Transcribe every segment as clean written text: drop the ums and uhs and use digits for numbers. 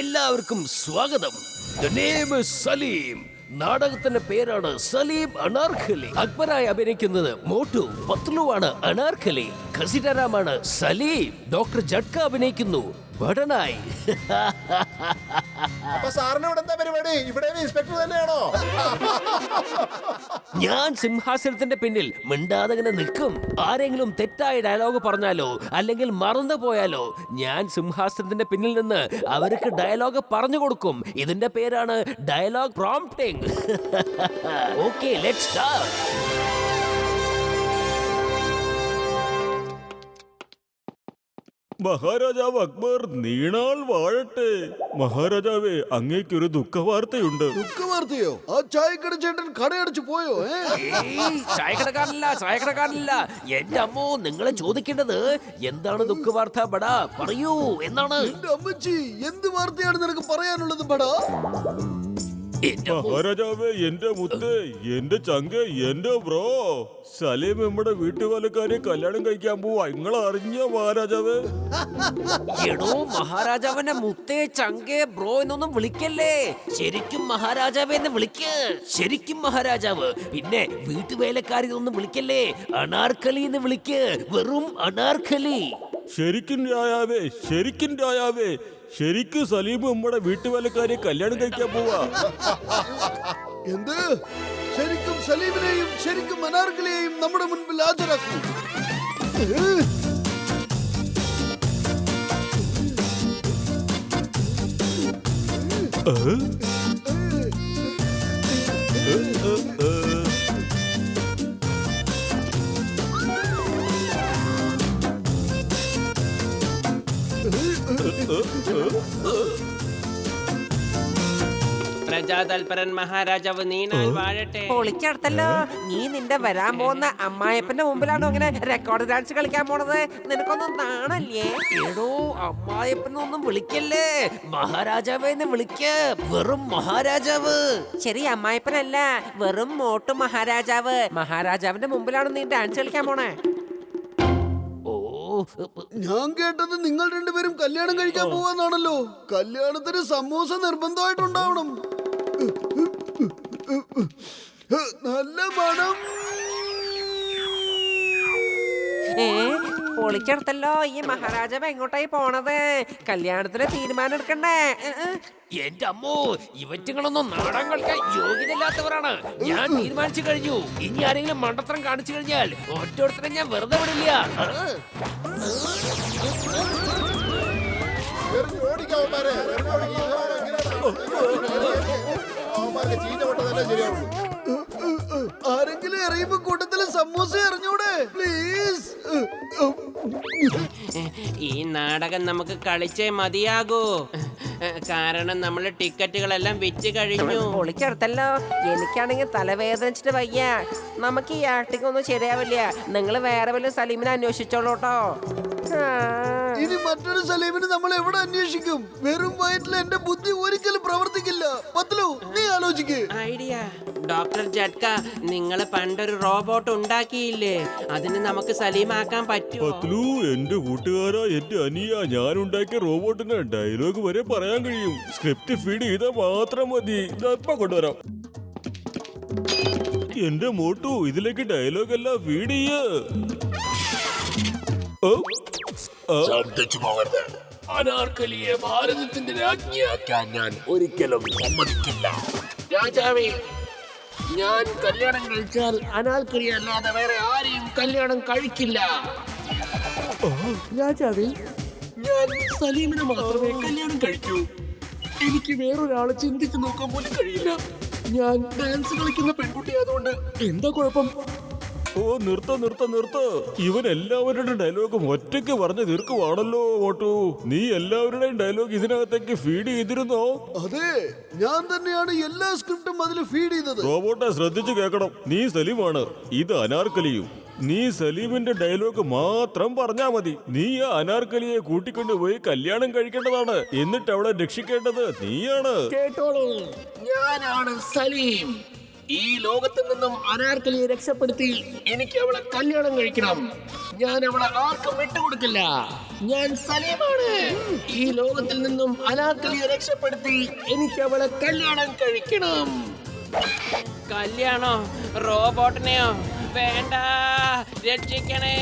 എല്ലാവർക്കും സ്വാഗതം. The name is Saleem. നാടകത്തിന്റെ പേരാണ് സലീം അനാർക്കലി. അക്ബറായി അഭിനയിക്കുന്നത് മോട്ടു, പത്ലുവാണ് അനാർക്കലി, ഖസിഡറാമാണ് സലീം. ഡോക്ടർ ജഡ്ക അഭിനയിക്കുന്നു ബടനായി. ഞാൻ സിംഹാസനത്തിന്റെ പിന്നിൽ മിണ്ടാതങ്ങനെ നിൽക്കും. ആരെങ്കിലും തെറ്റായ ഡയലോഗ് പറഞ്ഞാലോ അല്ലെങ്കിൽ മറന്നു പോയാലോ ഞാൻ സിംഹാസനത്തിന്റെ പിന്നിൽ നിന്ന് അവർക്ക് ഡയലോഗ് പറഞ്ഞു കൊടുക്കും. ഇതിന്റെ പേരാണ് dialogue prompting. Okay, let's start. മഹാരാജാവ് അക്ബർ നീണാൾ വാഴട്ടെ. മഹാരാജാവേ, അങ്ങേക്കൊരു ദുഃഖവാർത്തയുണ്ട്. ദുഃഖവാർത്തയോ? ആ ചായക്കട ചേട്ടൻ കടയടച്ചു പോയോ? ചായക്കടക്കാരനല്ല. എന്റെ അമ്മോ, നിങ്ങളെ ചോദിക്കേണ്ടത് എന്താണ് ദുഃഖവാർത്ത ബടാ? പറയൂ, എന്താണ്? എന്റെ അമ്മച്ചി, എന്ത് വാർത്തയാണ് നിനക്ക് പറയാനുള്ളത് ബടാ? മഹാരാജാവേ, എന്റെ മുത്ത്, എന്റെ ചങ്ക്, എന്റെ ബ്രോ സലീം നമ്മുടെ വീട്ടുവേലക്കാരെ കല്യാണം കഴിക്കാൻ പോവാ. നിങ്ങൾ അറിഞ്ഞ മഹാരാജാവേ? എടോ മഹാരാജാവിന്റെ മുത്തേ, ചങ്കേ, ബ്രോ എന്നൊന്നും വിളിക്കല്ലേ. ശരിക്കും മഹാരാജാവേ എന്ന് വിളിക്ക്. ശരിക്കും മഹാരാജാവ്. പിന്നെ വീട്ടുവേലക്കാരിതൊന്നും വിളിക്കല്ലേ. അനാർക്കലി എന്ന് വിളിക്ക്. വെറും അനാർക്കലി. ശരിക്കും രായാവേ, ശരിക്കും രായാവേ, ശരിക്കും സലീം നമ്മുടെ വീട്ടുവേലക്കാരെ കല്യാണം കഴിക്കാൻ പോവാ. എന്ത്? ശരിക്കും സലീമിനെയും ശരിക്കും അനാർക്കലിയെയും നമ്മുടെ മുൻപിൽ ഹാജരാക്കും. പ്രജാതൽപരൻ മഹാരാജാവ് നീണാൽ വാഴട്ടെ. പൊളിച്ചടുത്തല്ലോ. നീ നിന്റെ വരാൻ പോകുന്ന അമ്മായപ്പന്റെ മുമ്പിലാണോ അങ്ങനെ റെക്കോർഡ് ഡാൻസ് കളിക്കാൻ പോണത്? നിനക്കൊന്നും നാണല്ലേ? എടോ അമ്മായപ്പനൊന്നും വിളിക്കല്ലേ. മഹാരാജാവേ എന്ന് വിളിക്ക്. വെറും മഹാരാജാവ്. ശരി, അമ്മായപ്പനല്ല, വെറും മോട്ടു മഹാരാജാവ്. മഹാരാജാവിന്റെ മുമ്പിലാണോ നീ ഡാൻസ് കളിക്കാൻ പോണേ? ഞാൻ കേട്ടത് നിങ്ങൾ രണ്ടുപേരും കല്യാണം കഴിക്കാൻ പോവാന്നാണല്ലോ. കല്യാണത്തിന് സമൂസ നിർബന്ധമായിട്ടുണ്ടാവണം. നല്ല മണം. പൊളിച്ചെടുത്തല്ലോ. ഈ മഹാരാജാവ് എങ്ങോട്ടായി പോണത്? കല്യാണത്തിന് തീരുമാനം എടുക്കണ്ടേ? എന്റെ അമ്മോ, ഇവറ്റുകളൊന്നും നാടകം കളിക്കാൻ യോഗ്യതയില്ലാത്തവരാണ്. ഞാൻ തീരുമാനിച്ചു കഴിഞ്ഞു. ഇനി ആരെങ്കിലും മണ്ടത്തരം കാണിച്ചു കഴിഞ്ഞാൽ ഒറ്റോടത്തിനെ ഞാൻ വെറുതെ വിടില്ല. ആരെങ്കിലും എറിയുമ്പോ കൂട്ടത്തില് സമൂസ എറിഞ്ഞൂടെ? പ്ലീസ്. ഈ നാടകം നമുക്ക് കളിച്ചേ മതിയാകൂ. കാരണം നമ്മള് ടിക്കറ്റുകളെല്ലാം വിറ്റ് കഴിഞ്ഞു. പൊളിച്ചെടുത്തല്ലോ. എനിക്കാണെങ്കിൽ തലവേദനിച്ചിട്ട് വയ്യ. നമുക്ക് ഈ ആക്ടിങ് ഒന്നും ശരിയാവില്ല. നിങ്ങൾ വേറെ വല്ല സലീമിനെ അന്വേഷിച്ചോളൂട്ടോ. ഇനി മറ്റൊരു സലീമിന് നമ്മൾ എവിടെ അന്വേഷിക്കും? വെറും വയറ്റിൽ എന്റെ ബുദ്ധി ഒരിക്കലും പ്രവർത്തിക്കില്ല. പത്ലു, നീ ആലോചിക്ക്. ഐഡിയ. ഡോക്ടർ ജഡ്ക, നിങ്ങള് പണ്ടൊരു റോബോട്ട് ഉണ്ടാക്കിയില്ലേ? അതിന് നമുക്ക് സലീമാക്കാൻ പറ്റുമോ? പത്ലു, എന്റെ കൂട്ടുകാരാ, എന്റെ അനിയ, ഞാൻ ഉണ്ടാക്കിയ റോബോട്ടിന് ഡയലോഗ് വരെ പറയാൻ കഴിയും. സ്ക്രിപ്റ്റ് ഫീഡ് ചെയ്താൽ മാത്രം മതി. ഇപ്പം കൊണ്ടുവരാം. എന്റെ മോട്ടു, ഇതിലേക്ക് ഡയലോഗ് എല്ലാം ഫീഡ് ചെയ്യ. അനാർക്കലിയെ ഭാരതത്തിന്റെ രാജ്ഞിയാക്കാൻ ഞാൻ ഒരിക്കലും സമ്മതിക്കില്ല. രാജാവേ, ഞാൻ കല്യാണം കഴിച്ചാൽ അനാർക്കലി അല്ലാതെ വേറെ ആരെയും കല്യാണം കഴിക്കില്ല. രാജാവേ, ഞാൻ സലീമിനെ മാത്രമേ കല്യാണം കഴിക്കൂ. എനിക്ക് വേറൊരാളെ ചിന്തിച്ചു നോക്കാൻ പോലും കഴിയില്ല. ഞാൻ ഡാൻസ് കളിക്കുന്ന പെൺകുട്ടിയായതുകൊണ്ട് എന്താ കുഴപ്പം? ഓ, നിർത്ത. ഇവൻ എല്ലാവരുടെ ഡയലോഗും ഒറ്റയ്ക്ക് പറഞ്ഞു തീർക്കുവാണല്ലോ. ഓട്ടു, നീ എല്ലാവരുടെയും ഡയലോഗ് ഇതിനകത്തേക്ക് ഫീഡ് ചെയ്തിരുന്നോ? അതെ, ഞാൻ തന്നെയാണ് എല്ലാ സ്ക്രിപ്റ്റും അതിൽ ഫീഡ് ചെയ്തത്. റോബോട്ടെ ശ്രദ്ധിച്ചു കേൾക്കണം. നീ സലീമാണ്, ഇത് അനാർക്കലിയും. നീ സലീമിന്റെ ഡയലോഗ് മാത്രം പറഞ്ഞാ മതി. നീ ആ അനാർക്കലിയെ കൂട്ടിക്കൊണ്ടുപോയി കല്യാണം കഴിക്കേണ്ടതാണ്. എന്നിട്ട് അവളെ രക്ഷിക്കേണ്ടത് നീയാണ്. കേട്ടോളൂ, ഞാനാണ് സലീം. ഈ ലോകത്തിൽ നിന്നും അനാർക്കലിയെ രക്ഷപ്പെടുത്തി എനിക്ക് അവളെ കല്യാണം കഴിക്കണം. ഞാൻ അവളെ ആർക്കും വിട്ടുകൊടുക്കില്ല. ഞാൻ സലീമാണ്. ഈ ലോകത്തിൽ നിന്നും അനാർക്കലിയെ രക്ഷപ്പെടുത്തി എനിക്ക് അവളെ കല്യാണം കഴിക്കണം. കല്യാണോ? റോബോട്ടിനെയോ? വേണ്ട, രക്ഷിക്കണേ.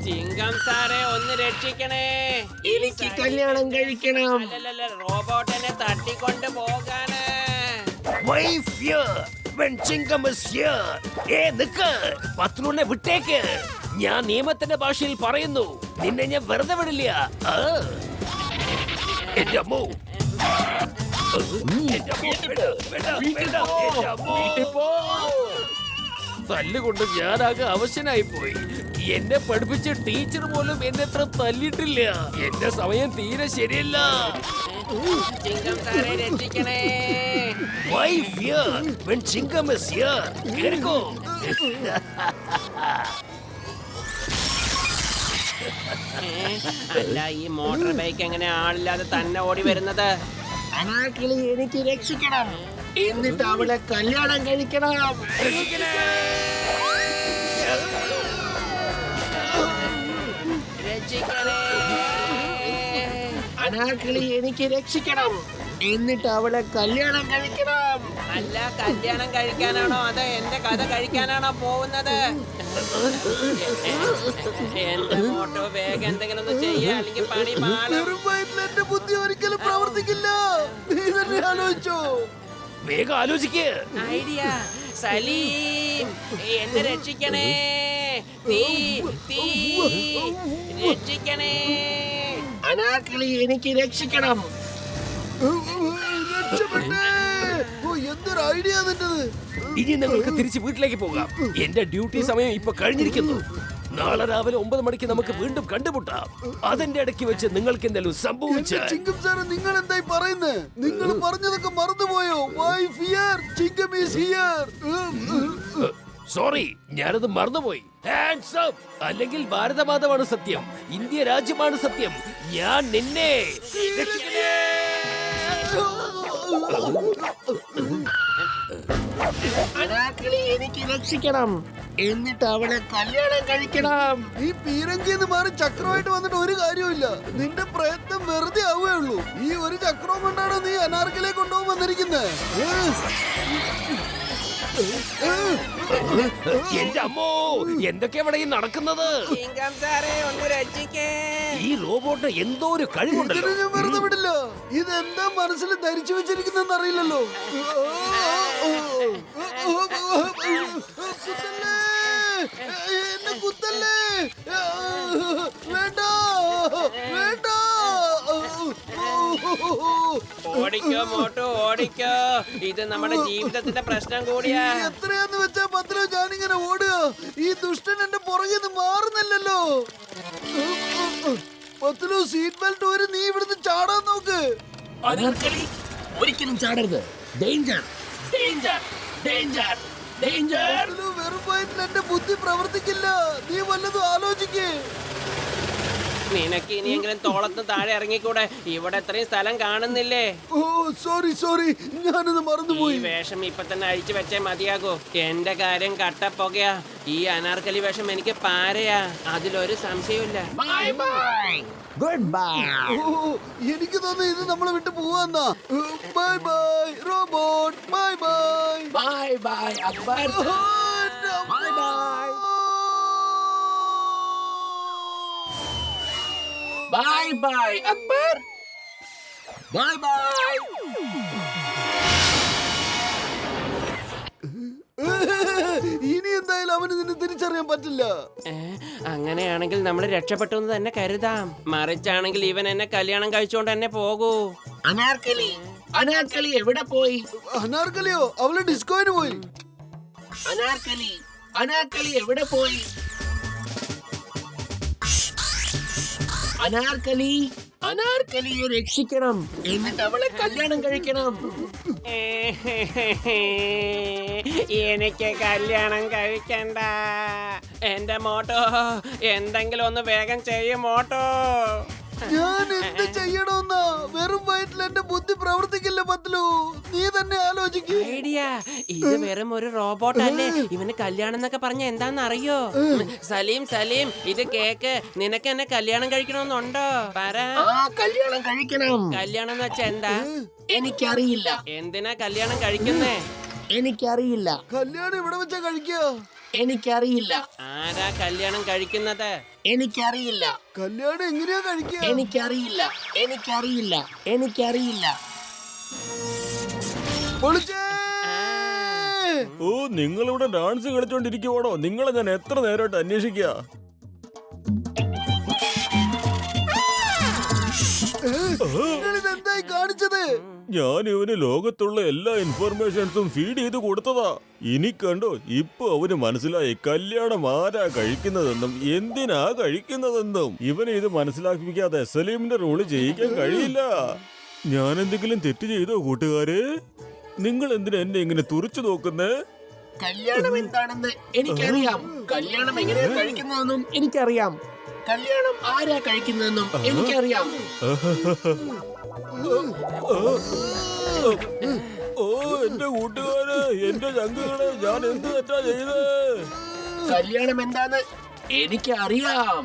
ചിങ്കം സാറേ, ഒന്ന് രക്ഷിക്കണേ. എനിക്ക് കല്യാണം കഴിക്കണം. അല്ലല്ല, റോബോട്ടിനെ തട്ടിക്കൊണ്ട് പോകാന്. Why fear when Chingam is here? നിക്ക്, പത്ലുവിനെ വിട്ടേക്ക്. ഞാൻ നിയമത്തിന്റെ ഭാഷയിൽ പറയുന്നു, നിന്നെ ഞാൻ വെറുതെ വിടില്ല. എന്റെ അമ്മോ, എന്റെ അമ്മോ, എന്റെ അമ്മോ. തല്ലുകൊണ്ട് ഞാനാകെ അവശനായി പോയി. എന്നെ പഠിപ്പിച്ച ടീച്ചർ പോലും എന്നെ അത്ര തല്ലിയിട്ടില്ല. എന്റെ സമയം തീരെ ശരിയല്ല. ചിങ്കം സാറേ, രക്ഷിക്കണേ. Why fear when Chingam is here? കേൾക്കോ. അല്ല, ഈ മോട്ടോർ ബൈക്ക് എങ്ങനെ ആളില്ലാതെ തന്നെ ഓടി വരുന്നത്? അനാർക്കലി എനിക്ക് രക്ഷിക്കണം. എന്നിട്ട് അവളെ കല്യാണം കഴിക്കണം. രക്ഷിക്കണേ. അനാർക്കലി എനിക്ക് രക്ഷിക്കണം. എന്നിട്ട് അവളെ കല്യാണം കഴിക്കണം. അല്ല, കല്യാണം കഴിക്കാനാണോ അതോ എന്റെ കഥ കഴിക്കാനാണോ പോകുന്നത്? എന്റെ മോട്ടോ വേഗം എന്തെങ്കിലും ഒന്ന് ചെയ്യാ, അല്ലെങ്കിൽ പണി പാടും. വെറും വയറ്റിൽ എന്റെ ബുദ്ധി ഒരിക്കലും പ്രവർത്തിക്കില്ല. നീ തന്നെ ആലോചിച്ചോ. വേഗം ആലോചിക്ക്. ഐഡിയ. സലീം, എന്നെ രക്ഷിക്കണേ. തീ തീ രക്ഷിക്കണേ. അനാർക്കലി എനിക്ക് രക്ഷിക്കണം. രക്ഷപ്പെട്ടേ. ഓ, എന്തൊരു ഐഡിയ നിന്റത്. ഇനി നിങ്ങൾക്ക് തിരിച്ച് വീട്ടിലേക്ക് പോകാം. എന്റെ ഡ്യൂട്ടി സമയം ഇപ്പൊ കഴിഞ്ഞിരിക്കുന്നു. നാളെ രാവിലെ 9 മണിക്ക് നമുക്ക് വീണ്ടും കണ്ടുമുട്ടാം. അതിന്റെ ഇടയ്ക്ക് വെച്ച് നിങ്ങൾക്ക് എന്തെങ്കിലും സംഭവിച്ചാൽ ചിങ്കം സാറ്, നിങ്ങൾ എന്തായി പറയുന്നത്? നിങ്ങൾ പറഞ്ഞതൊക്കെ മറന്നുപോയോ? Why fear? ചിങ്കം is here. Sorry, ഞാനത് മറന്നുപോയി. ഹാൻഡ്സ് അപ്പ്, അല്ലെങ്കിൽ ഭാരതമാതമാണ് സത്യം, ഇന്ത്യ രാജ്യമാണ് സത്യം. ഞാൻ നിന്നെ രക്ഷിക്കണേ. അനാർക്കലി എനിക്ക് രക്ഷിക്കണം. എന്നിട്ട് അവളെ കല്യാണം കഴിക്കണം. ഈ പീരങ്കിന്ന് മാറി ചക്രമായിട്ട് വന്നിട്ട് ഒരു കാര്യമില്ല. നിന്റെ പ്രയത്നം വെറുതെ ആവുകയുള്ളൂ. ഈ ഒരു ചക്രവും കൊണ്ടാണോ നീ അനാർക്കലിയെ കൊണ്ടുപോകാൻ വന്നിരിക്കുന്നത്? എന്റെ അമ്മോ, എന്തൊക്കെ ഇവിടെ ഈ നടക്കുന്നത്? ചിങ്കം സാറേ, ഒന്ന് രക്ഷിക്കേ. ഈ റോബോട്ട് എന്തോ ഒരു കഴിവുണ്ടല്ലോ. ഇതിനെ ഞാൻ വെറുതെ വിടില്ല. ഇതെന്താ മനസ്സിൽ ധരിച്ചു വെച്ചിരിക്കുന്നെന്ന് അറിയില്ലല്ലോ. കുത്തല്ലേ, എന്നെ കുത്തല്ലേ. വേണ്ട, വേണ്ട. ഓടിക്കോ മോട്ടോ, ഓടിക്കോ. ഇത് നമ്മുടെ ജീവിതത്തിന്റെ പ്രശ്നം കൂടിയാ. എത്രയാന്ന് വെച്ചാ പത്തിലോ ഞാനിങ്ങനെ ഓടുക. ഈ ദുഷ്ടൻ എന്റെ പുറകിൽ നിന്ന് മാറുന്നില്ലല്ലോ. പത്തിലോ സീറ്റ് ബെൽറ്റ് ഒരു നീ ഇവിടുന്ന് ചാടാൻ നോക്ക്. അനാർക്കലി ഒരിക്കലും ചാടരുത്. Danger, danger, danger, danger. പത്തിലോ, വെറും വയറ്റിൽ എന്റെ ബുദ്ധി പ്രവർത്തിക്കില്ല. നീ വല്ലതും ആലോചിക്കേ. നിനക്ക് ഇനിയെങ്കിലും തോളത്ത് താഴെ ഇറങ്ങിക്കൂടെ? ഇവിടെ എത്രയും സ്ഥലം കാണുന്നില്ലേ? ഓ, സോറി സോറി, ഞാനത് ഈ മറന്നുപോയി. വേഷം ഇപ്പൊ തന്നെ അഴിച്ചു വെച്ചേ മതിയാകൂ. എന്റെ കാര്യം കട്ടപ്പുകയാ. ഈ അനാർക്കലി വേഷം എനിക്ക് പാരയാ, അതിലൊരു സംശയമില്ല. Bye bye, good bye. ഓ, എനിക്ക് തോന്നുന്നു ഇത് നമ്മളെ വിട്ട് പോവാന്നാ. Bye bye robot, bye bye. Bye bye Akbar. Bye bye. Bye bye Akbar. Bye bye. ഇനി എന്തായാലും അവന് നിന്നെ തിരിച്ചറിയാൻ പറ്റില്ല. അങ്ങനെയാണെങ്കിൽ നമ്മൾ രക്ഷപ്പെട്ടു എന്ന് തന്നെ കരുതാം. മറിച്ചാണെങ്കിൽ ഇവൻ എന്നെ കല്യാണം കഴിച്ചുകൊണ്ട് തന്നെ പോകൂ. അനാർക്കലി, അനാർക്കലി എവിടെ പോയി? അനാർക്കലിയോ? അവള് ഡിസ്കോയിന് പോയി. അനാർക്കലി, അനാർക്കലി എവിടെ പോയി? അനാർക്കലി, അനാർക്കലിയെ രക്ഷിക്കണം. എന്നിട്ട് അവളെ കല്യാണം കഴിക്കണം. എനിക്ക് കല്യാണം കഴിക്കണ്ട. എന്റെ മോട്ടോ, എന്തെങ്കിലും ഒന്ന് വേഗം ചെയ്യും മോട്ടോ. ഞാൻ എന്ത് ചെയ്യണമെന്നാ? വെറും വയറ്റിൽ എന്റെ ബുദ്ധി പ്രവർത്തിക്കില്ല പത്ലു. നീ തന്നെ ആലോചിക്ക്. ഐഡിയ. ഇത് വെറും ഒരു റോബോട്ട് അല്ലേ? ഇവന് കല്യാണം എന്നൊക്കെ പറഞ്ഞ എന്താന്ന് അറിയോ? സലീം സലീം, ഇത് കേക്ക്. നിനക്ക് എന്നെ കല്യാണം കഴിക്കണമെന്നുണ്ടോ? പറ. കല്യാണം കഴിക്കണം. കല്യാണം എന്ന് വെച്ചാ എന്താ? എനിക്കറിയില്ല. എന്തിനാ കല്യാണം കഴിക്കുന്നേ? എനിക്കറിയില്ല. കല്യാണം ഇവിടെ വെച്ചാ കഴിക്കുക? എനിക്കറിയില്ല. ആരാ കല്യാണം കഴിക്കുന്നത്? എനിക്കറിയില്ല. കല്യാണം എങ്ങനെയാ കഴിക്കുക? എനിക്കറിയില്ല. എനിക്കറിയില്ല. എനിക്കറിയില്ല. പൊളിച്ചേ! ഓ, നിങ്ങളിവിടെ ഡാൻസ് കളിച്ചോണ്ടിരിക്കുവാണോ? നിങ്ങളെ ഞാൻ എത്ര നേരമായിട്ട് അന്വേഷിക്കുക. എന്തായി കാണിച്ചത്? ഞാൻ ഇവന് ലോകത്തുള്ള എല്ലാ ഇൻഫർമേഷൻസും ഫീഡ് ചെയ്ത് കൊടുത്തതാ. ഇനി കണ്ടോ, ഇപ്പൊ അവന് മനസ്സിലായി കല്യാണം ആരാ കഴിക്കുന്നതെന്നും എന്തിനാ കഴിക്കുന്നതെന്നും. ഇവനെ ഇത് മനസ്സിലാക്കിപ്പിക്കാതെ സലീമിന്റെ റോള് ചെയ്യിക്കാൻ കഴിയില്ല. ഞാൻ എന്തെങ്കിലും തെറ്റ് ചെയ്തോ കൂട്ടുകാരെ? നിങ്ങൾ എന്തിനാ എന്നെ ഇങ്ങനെ തുറച്ചു നോക്കുന്നേ? കല്യാണം എന്താണെന്ന് എനിക്കറിയാം. കല്യാണം എങ്ങനെയാ കഴിക്കുന്നതെന്നും എനിക്കറിയാം. കല്യാണം ആരാ കഴിക്കുന്നതെന്നും എനിക്കറിയാം. ഓ എന്റെ കൂട്ടുകാരെ, എന്റെ ചങ്കുകളെ, ഞാൻ എന്ത് തെറ്റാ ചെയ്തേ? കല്യാണം എന്താന്ന് എനിക്കറിയാം.